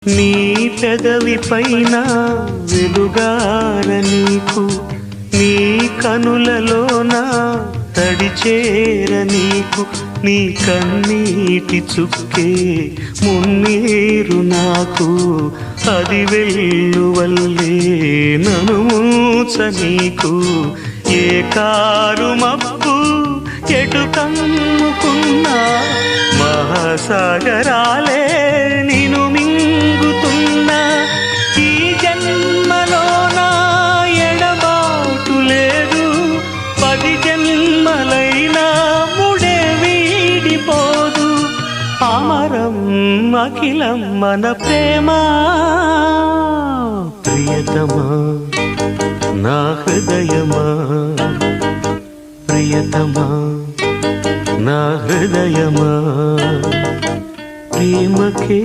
నీ పెదవి పైన వెలుగార నీకు, నీ కనులలోన తడిచేర నీకు, నీ కన్నీటి చుక్కే మున్నీరు నాకు, అది వెల్లువల్లే నను మూచ నీకు. ఏ కారు మబ్బు ఎటు కమ్ముకున్నా మహాసాగరాలే నిను మింగుతున్నా. ఈ జన్మలోన ఎడబాటు లేదు, 10 జన్మలైనా ముడే వీడిపోదు. అమరం అఖిలం మన ప్రేమ. ప్రియతమా నా హృదయమా, ప్రియతమా నా హృదయమా, ప్రేమకే